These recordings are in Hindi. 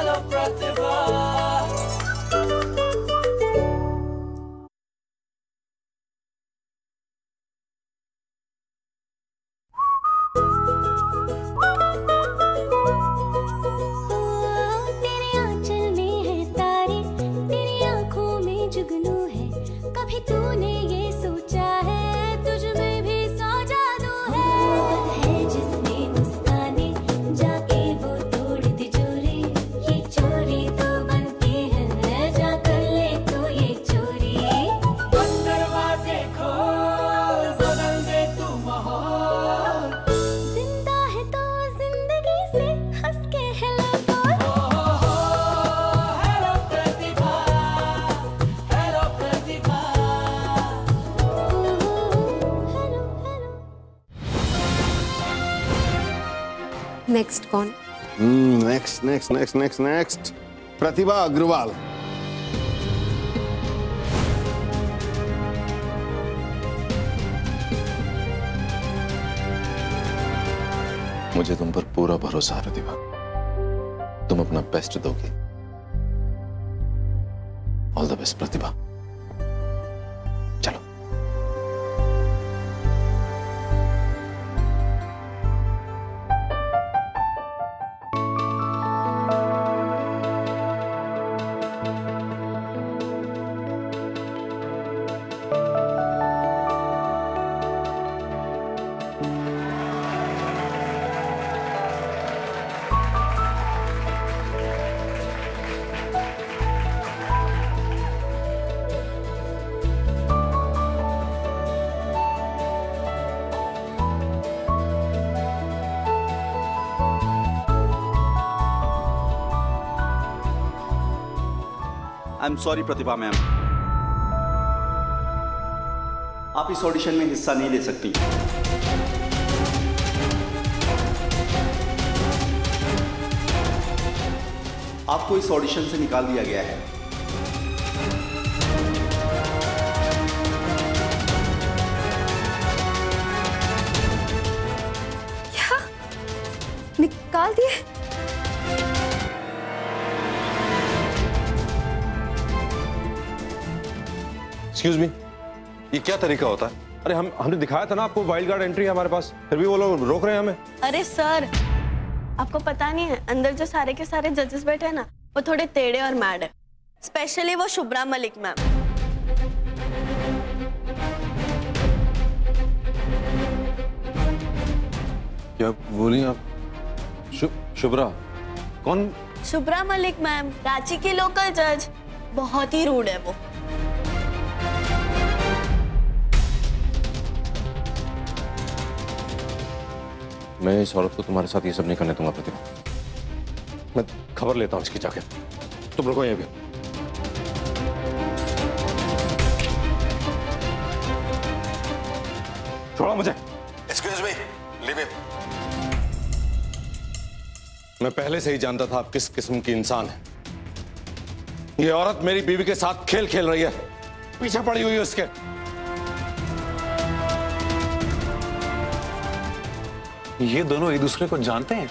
हेलो प्रतिभा। तेरे आंचल में है तारे, तेरी आंखों में जुगनू है। कभी तूने ये सोचा है तुझ में भी सौ जादू है। है जिसने मुस्काने जाके वो तोड़ दी चोरी, ये चोरी तो बनती है जा कर ले तो ये चोरी। बंद दरवाजे खोल, बदल दे तू माहौल। जिंदा है तो जिंदगी से हंस के हेलो बोल। Hello Pratibha, hello Pratibha. Hello hello. Next कौन? नेक्स्ट प्रतिभा अग्रवाल। मुझे तुम पर पूरा भरोसा है प्रतिभा, तुम अपना बेस्ट दोगी। ऑल द बेस्ट प्रतिभा। चलो। I am sorry Pratibha ma'am, आप इस ऑडिशन में हिस्सा नहीं ले सकती। आपको इस ऑडिशन से निकाल दिया गया है। क्या? निकाल दिए? एक्सक्यूज मी, ये क्या तरीका होता है? अरे हमने दिखाया था ना आपको वाइल्ड कार्ड एंट्री है हमारे पास, फिर भी वो लोग रोक रहे हैं हमें। अरे सर, आपको पता नहीं है अंदर जो सारे के सारे जजेस बैठे हैं ना, वो थोड़े टेढ़े और मैड है। स्पेशली वो शुभ्रा मलिक मैम। क्या बोली आप? शुभ्रा कौन? शुभ्रा मलिक मैम, रांची की लोकल जज। बहुत ही रूड है वो। मैं इस औरत को तुम्हारे साथ ये सब नहीं करने दूंगा प्रतिभा। मैं खबर लेता हूँ इसकी जाके। तुम रुको यहीं पे। छोड़ो मुझे। Excuse me, leave him. मैं पहले से ही जानता था आप किस किस्म की इंसान है। ये औरत मेरी बीवी के साथ खेल खेल रही है, पीछे पड़ी हुई है उसके। ये दोनों एक दूसरे को जानते हैं?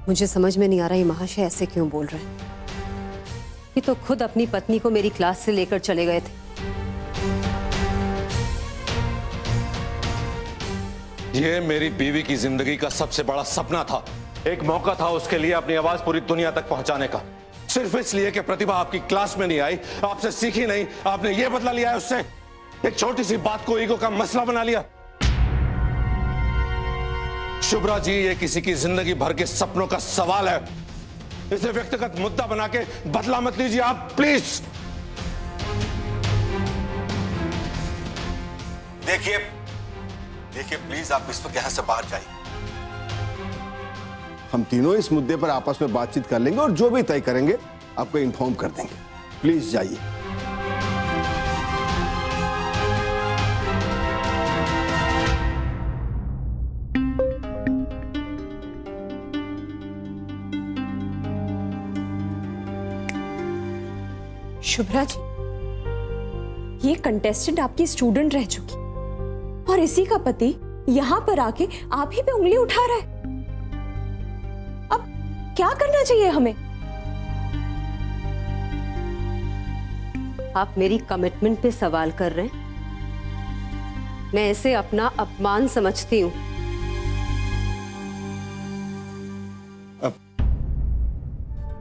मुझे समझ में नहीं आ रहा ये महाशय ऐसे क्यों बोल रहे हैं। ये तो खुद अपनी पत्नी को मेरी क्लास से लेकर चले गए थे। ये मेरी बीवी की जिंदगी का सबसे बड़ा सपना था। एक मौका था उसके लिए अपनी आवाज पूरी दुनिया तक पहुंचाने का। सिर्फ इसलिए कि प्रतिभा आपकी क्लास में नहीं आई, आपसे सीखी नहीं, आपने ये बदला लिया है उससे। एक छोटी सी बात को ईगो का मसला बना लिया। शुभ्रा जी, ये किसी की जिंदगी भर के सपनों का सवाल है। इसे व्यक्तिगत मुद्दा बना के बदला मत लीजिए आप, प्लीज। देखिए प्लीज, आप इस वक्त यहां से बाहर जाइए। हम तीनों इस मुद्दे पर आपस में बातचीत कर लेंगे और जो भी तय करेंगे आपको इन्फॉर्म कर देंगे। प्लीज जाइए। शुभ्रा जी, ये कंटेस्टेंट आपकी स्टूडेंट रह चुकी और इसी का पति यहाँ पर आके आप ही पे उंगली उठा रहा है। क्या करना चाहिए हमें? आप मेरी कमिटमेंट पे सवाल कर रहे हैं? मैं इसे अपना अपमान समझती हूँ।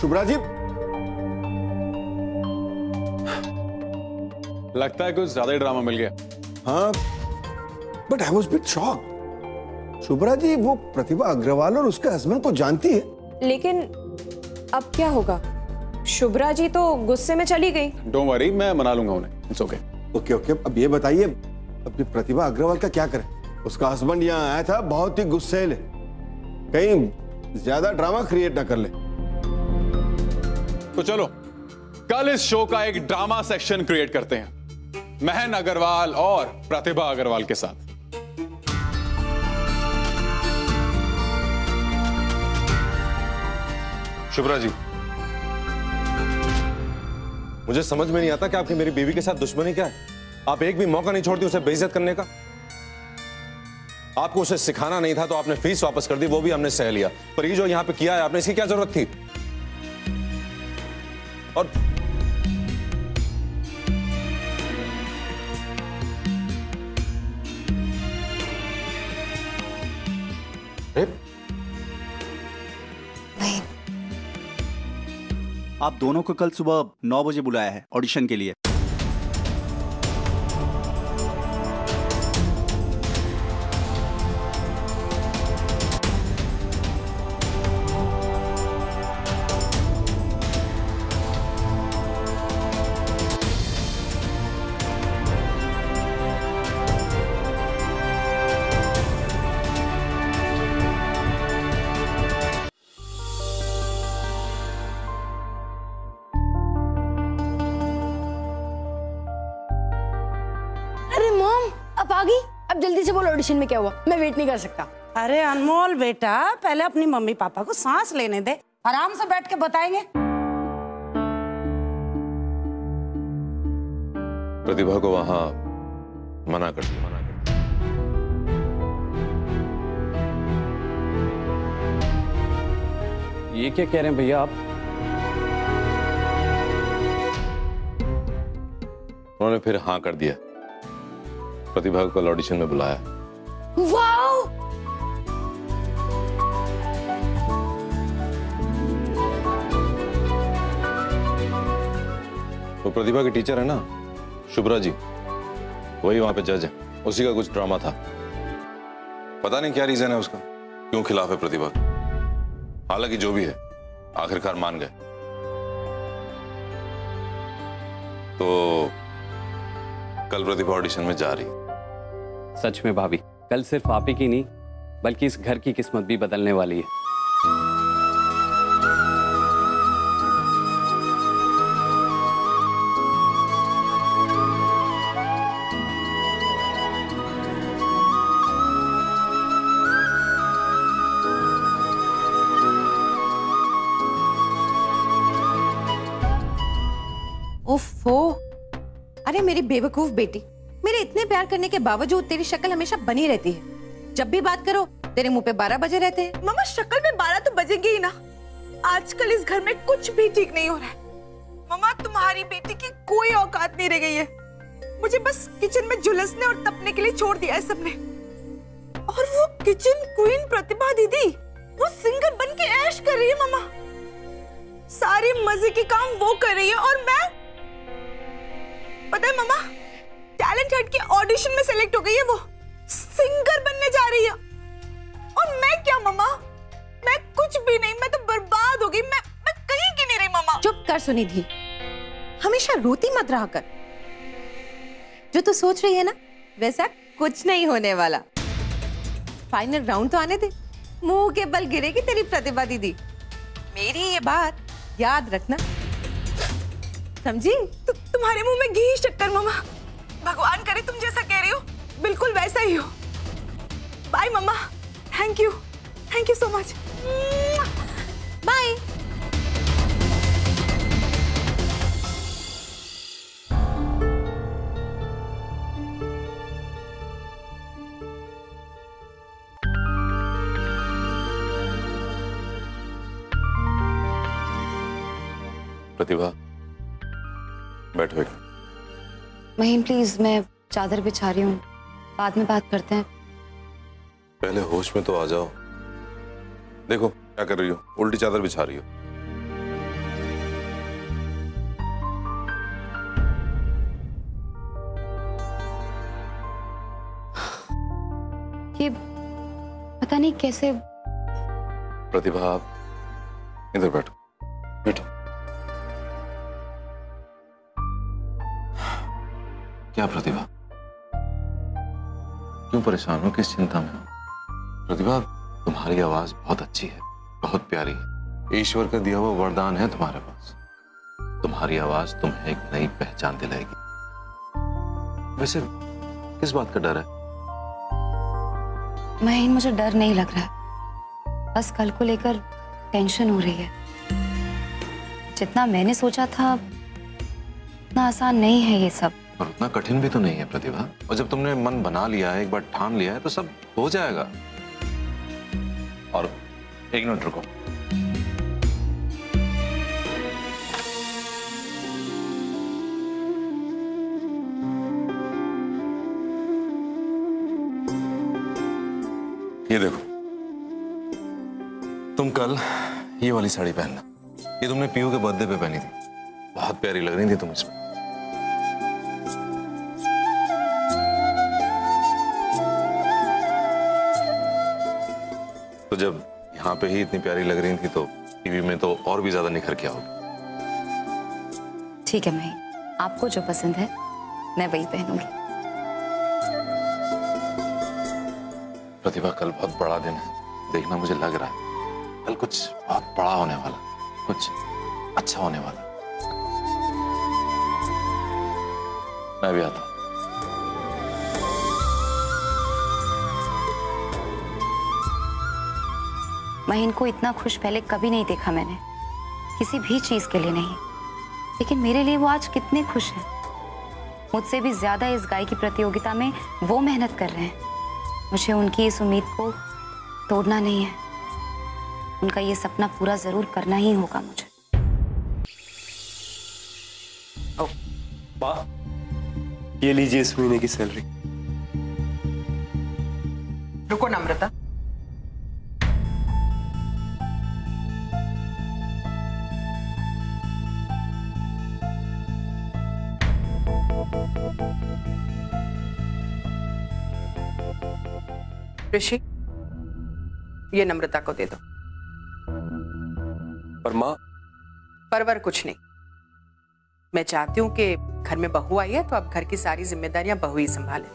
शुभ्रा जी, लगता है कुछ ज्यादा ही ड्रामा मिल गया। हाँ, but I was bit shock. Shubhra ji वो प्रतिभा अग्रवाल और उसके हस्बैंड को जानती है। लेकिन अब क्या होगा? शुभ्रा जी तो गुस्से में चली गई। डोंट वरी, मैं मना लूंगा उन्हें। It's okay. ओके ओके, अब ये बताइए अपनी प्रतिभा अग्रवाल का क्या करें? उसका हस्बैंड यहाँ आया था, बहुत ही गुस्सैल है, कहीं ज्यादा ड्रामा क्रिएट ना कर ले। तो चलो कल इस शो का एक ड्रामा सेक्शन क्रिएट करते हैं, महन अग्रवाल और प्रतिभा अग्रवाल के साथ। शुभ्रा जी, मुझे समझ में नहीं आता कि आपकी मेरी बीवी के साथ दुश्मनी क्या है। आप एक भी मौका नहीं छोड़ती उसे बेइज्जत करने का। आपको उसे सिखाना नहीं था तो आपने फीस वापस कर दी, वो भी हमने सह लिया। पर ये जो यहां पे किया है आपने, इसकी क्या जरूरत थी? और नहीं, आप दोनों को कल सुबह 9 बजे बुलाया है ऑडिशन के लिए। अब आ गई? अब जल्दी से बोलो ऑडिशन में क्या हुआ, मैं वेट नहीं कर सकता। अरे अनमोल बेटा, पहले अपनी मम्मी पापा को सांस लेने दे, आराम से बैठ के बताएंगे। प्रतिभा को वहां मना कर दिया। ये क्या कह रहे हैं भैया आप? उन्होंने फिर हाँ कर दिया, प्रतिभा को कल ऑडिशन में बुलाया। वाओ! वो प्रतिभा के टीचर है ना, शुभ्रा जी, वही वहां पे जज है। उसी का कुछ ड्रामा था। पता नहीं क्या रीजन है उसका, क्यों खिलाफ है प्रतिभा। हालांकि जो भी है, आखिरकार मान गए। तो कल प्रतिभा ऑडिशन में जा रही है। सच में भाभी, कल सिर्फ आप ही की नहीं बल्कि इस घर की किस्मत भी बदलने वाली है। ओफो, अरे मेरी बेवकूफ बेटी, मेरे इतने प्यार करने के बावजूद तेरी शक्ल हमेशा बनी रहती है। जब भी बात करो तेरे मुंह पे 12 बजे रहते हैं। मामा, शक्ल में 12 तो बजेंगे ही ना। आजकल इस घर में कुछ भी ठीक नहीं हो रहा है। मामा, तुम्हारी बेटी की कोई औकात नहीं रह गई है। मुझे बस किचन में झुलसने और तपने के लिए छोड़ दिया है सबने। और वो किचन क्वीन प्रतिभा दीदी, वो सिंगर बन के ऐश कर रही है मामा। सारे मजे के काम वो कर रही है और मैं, पता है मामा, टैलेंट हंट के ऑडिशन में सेलेक्ट हो गई है। वो सिंगर बनने जा रही है। और मैं क्या मामा, मैं कुछ भी नहीं, मैं तो बर्बाद हो गई। मैं कहीं की नहीं रही मामा। चुप कर सुनिधि, हमेशा रोती मत रहा कर। जो तू सोच रही है ना, वैसा कुछ नहीं होने वाला। फाइनल राउंड तो आने दे, मुंह के बल गिरेगी तेरी प्रतिभा दीदी। मेरी ये बात याद रखना, समझी? तुम्हारे मुंह में घी शक्कर मामा। भगवान करे तुम जैसा कह रही हो बिल्कुल वैसा ही हो। Bye mama, thank you so much. Bye. Pratibha बैठो। महीन प्लीज, मैं चादर बिछा रही हूँ, बाद में बात करते हैं। पहले होश में तो आ जाओ। देखो क्या कर रही हो, उल्टी चादर बिछा रही हो। ये पता नहीं कैसे। प्रतिभा आप इधर बैठो, बैठो। क्या प्रतिभा, क्यों परेशान हो, किस चिंता में हो? प्रतिभा तुम्हारी आवाज बहुत अच्छी है, बहुत प्यारी है। ईश्वर का दिया हुआ वरदान है तुम्हारे पास। तुम्हारी आवाज तुम्हें एक नई पहचान दिलाएगी। वैसे किस बात का डर है? महीन, मुझे डर नहीं लग रहा है, बस कल को लेकर टेंशन हो रही है। जितना मैंने सोचा था उतना आसान नहीं है ये सब। और उतना कठिन भी तो नहीं है प्रतिभा। और जब तुमने मन बना लिया है, एक बार ठान लिया है, तो सब हो जाएगा। और एक मिनट रुको। ये देखो, तुम कल ये वाली साड़ी पहनना। ये तुमने पीयू के बर्थडे पे पहनी थी, बहुत प्यारी लग रही थी तुम इसमें। तो जब यहाँ पे ही इतनी प्यारी लग रही थी तो टीवी में तो और भी ज्यादा निखर के आओगी। ठीक है महीन, आपको जो पसंद है मैं वही पहनूंगी। प्रतिभा कल बहुत बड़ा दिन है, देखना मुझे लग रहा है कल कुछ बहुत बड़ा होने वाला, कुछ अच्छा होने वाला। मैं भी आता हूं। महीन को इतना खुश पहले कभी नहीं देखा मैंने, किसी भी चीज के लिए नहीं। लेकिन मेरे लिए वो आज कितने खुश हैं। मुझसे भी ज्यादा इस गाय की प्रतियोगिता में वो मेहनत कर रहे हैं। मुझे उनकी इस उम्मीद को तोड़ना नहीं है। उनका ये सपना पूरा जरूर करना ही होगा मुझे। माँ, ये लीजिए इस महीने की सैलरी। रुको नम्रता, ऋषि ये नम्रता को दे दो। पर माँ, परवर कुछ नहीं। मैं चाहती हूँ कि घर में बहू आई है तो अब घर की सारी जिम्मेदारियां बहू ही संभाले।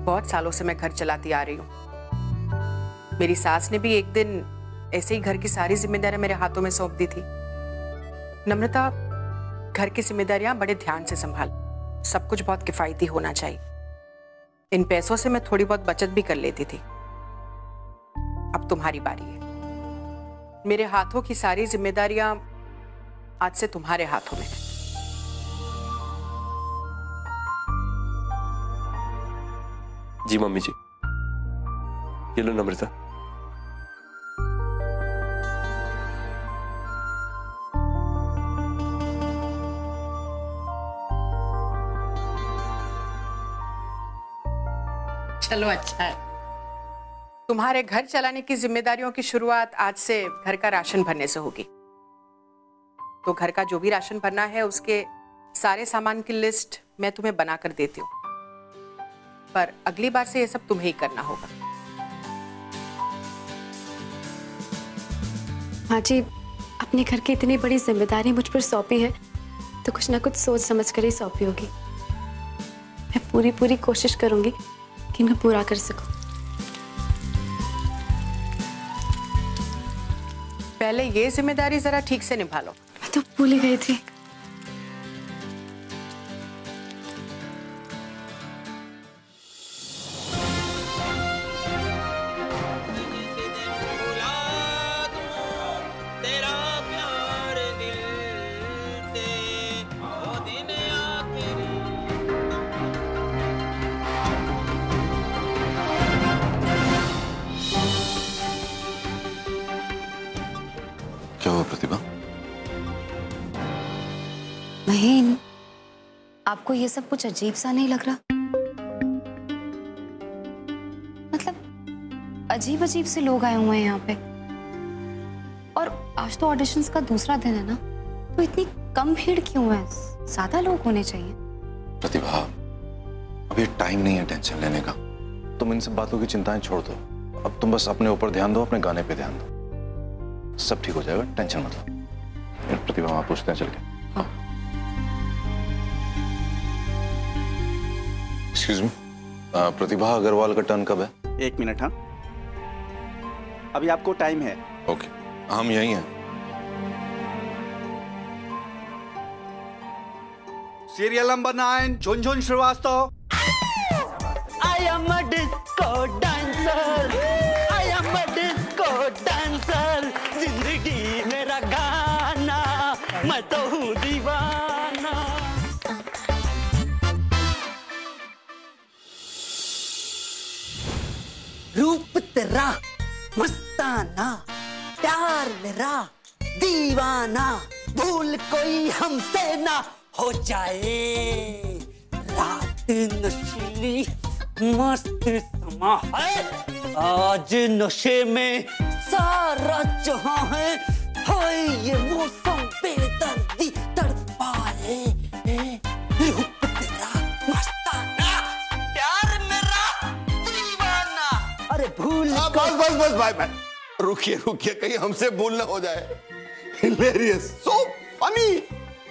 बहुत सालों से मैं घर चलाती आ रही हूँ। मेरी सास ने भी एक दिन ऐसे ही घर की सारी जिम्मेदारियां मेरे हाथों में सौंप दी थी। नम्रता, घर की जिम्मेदारियां बड़े ध्यान से संभाल। सब कुछ बहुत किफायती होना चाहिए। इन पैसों से मैं थोड़ी बहुत बचत भी कर लेती थी। अब तुम्हारी बारी है। मेरे हाथों की सारी जिम्मेदारियां आज से तुम्हारे हाथों में है। जी मम्मी जी, ये लो नम्रता। चलो अच्छा है। तुम्हारे घर चलाने की जिम्मेदारियों की शुरुआत आज से घर का राशन भरने से होगी। तो घर का जो भी राशन भरना है उसके सारे सामान की लिस्ट मैं तुम्हें बना कर देती हूँ, पर अगली बार से ये सब तुम्हें ही करना होगा। माँ जी, अपने घर की इतनी बड़ी जिम्मेदारी मुझ पर सौंपी है तो कुछ ना कुछ सोच समझ कर ही सौंपी होगी। मैं पूरी कोशिश करूंगी कि मैं पूरा कर सकूं। पहले ये जिम्मेदारी जरा ठीक से निभा लो। मैं तो भूल ही गई थी। क्या हुआ प्रतिभा? महीन, आपको ये सब कुछ अजीब सा नहीं लग रहा? मतलब अजीब अजीब से लोग आए हुए हैं यहाँ पे, और आज तो ऑडिशंस का दूसरा दिन है ना, तो इतनी कम भीड़ क्यों है? ज्यादा लोग होने चाहिए। प्रतिभा, अभी टाइम नहीं है टेंशन लेने का। तुम इन सब बातों की चिंताएं छोड़ दो। अब तुम बस अपने ऊपर ध्यान दो, अपने गाने पे ध्यान दो, सब ठीक हो जाएगा, टेंशन मत लो। प्रतिभा, वहां पूछते हैं चल के। एक्सक्यूज मी, प्रतिभा अग्रवाल का टर्न कब है? 1 मिनट। हाँ, अभी आपको टाइम है। ओके, हम यही हैं। Serial number 9, Jhunjhun Shrivastava. I am a disco dancer. I am a disco dancer. जिंदगी मेरा गाना, मैं तो हूँ दीवाना। रूप तेरा मस्ताना, प्यार मेरा दीवाना, भूल कोई हमसे ना हो जाए। रात नशीली मस्त समा है, आज नशे में सारा जहां है। हाय ये मौसम बेदर्दी तड़पाए। रूप तेरा मस्ताना, प्यार मेरा दीवाना। अरे भूल बस भाई, रुकिए रुकिए, कहीं हमसे भूल ना हो जाए। Hilarious, so funny.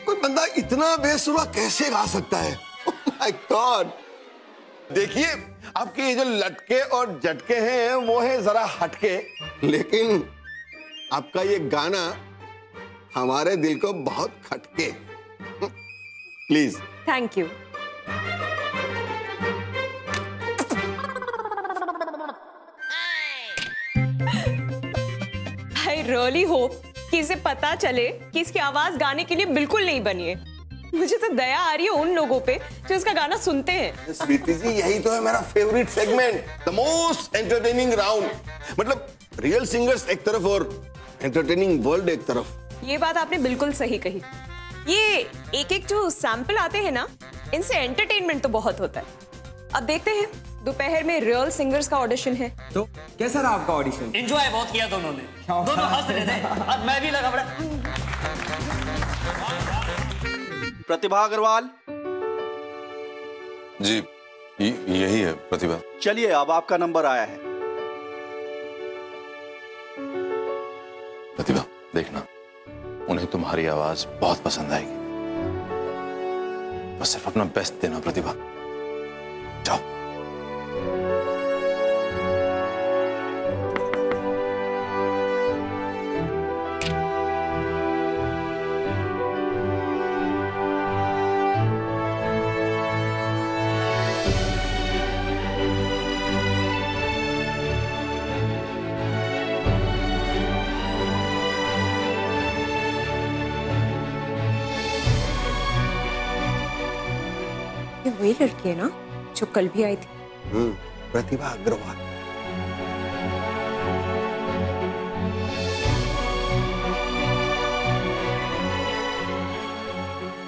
कोई बंदा इतना बेसुरा कैसे गा सकता है? Oh my God. देखिए, आपके ये जो लटके और झटके हैं वो है जरा हटके, लेकिन आपका ये गाना हमारे दिल को बहुत खटके। Please. Thank you. I really hope कि इसे पता चले कि इसकी आवाज गाने के लिए बिल्कुल नहीं बनी है। मुझे तो दया आ रही है उन लोगों पे जो इसका गाना सुनते हैं। स्वीटी जी, यही तो है मेरा favourite segment, the most entertaining round. मतलब रियल सिंगर्स एक तरफ और एंटरटेनिंग वर्ल्ड एक तरफ। ये बात आपने बिल्कुल सही कही। ये एक एक जो सैंपल आते हैं ना, इनसे एंटरटेनमेंट तो बहुत होता है। अब देखते हैं, दोपहर में रियल सिंगर्स का ऑडिशन है। तो कैसा रहा आपका ऑडिशन? एंजॉय बहुत किया दोनों ने, दोनों हंस रहे थे और मैं भी लगा बड़ा। प्रतिभा अग्रवाल जी, यही है प्रतिभा। चलिए, अब आपका नंबर आया है। प्रतिभा, देखना, उन्हें तुम्हारी आवाज बहुत पसंद आएगी। बस सिर्फ अपना बेस्ट देना प्रतिभा। जाओ। ये वही लड़की है ना जो कल भी आई थी? प्रतिभा अग्रवाल।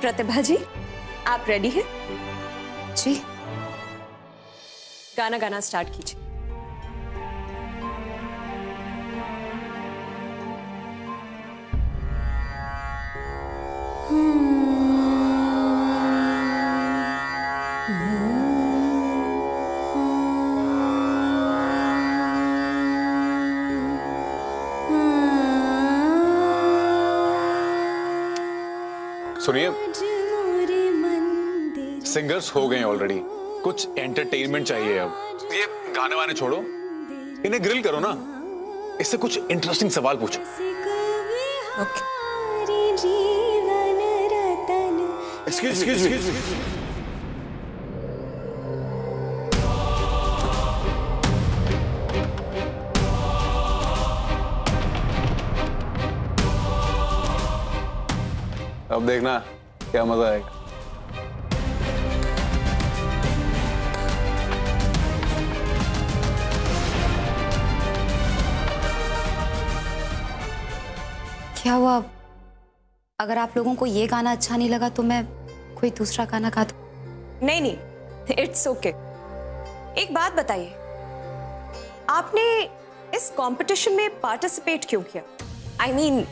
प्रतिभा जी, आप रेडी हैं? जी। गाना गाना स्टार्ट कीजिए। सुनिए, सिंगर्स हो गए ऑलरेडी, कुछ एंटरटेनमेंट चाहिए। अब ये गाने वाने छोड़ो, इन्हें ग्रिल करो ना, इससे कुछ इंटरेस्टिंग सवाल पूछो। Excuse me. अब देखना क्या मजा आएगा। क्या हुआ? अगर आप लोगों को ये गाना अच्छा नहीं लगा तो मैं कोई दूसरा गाना गा दूं? नहीं नहीं, इट्स ओके। एक बात बताइए, आपने इस कंपटीशन में पार्टिसिपेट क्यों किया? आई मीन,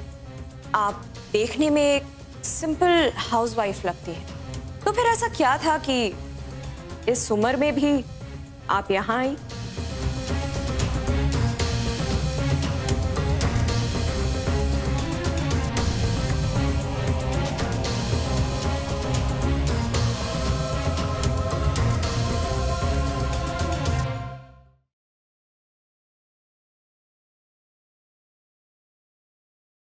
आप देखने में एक सिंपल हाउसवाइफ लगती है, तो फिर ऐसा क्या था कि इस उम्र में भी आप यहाँ आई?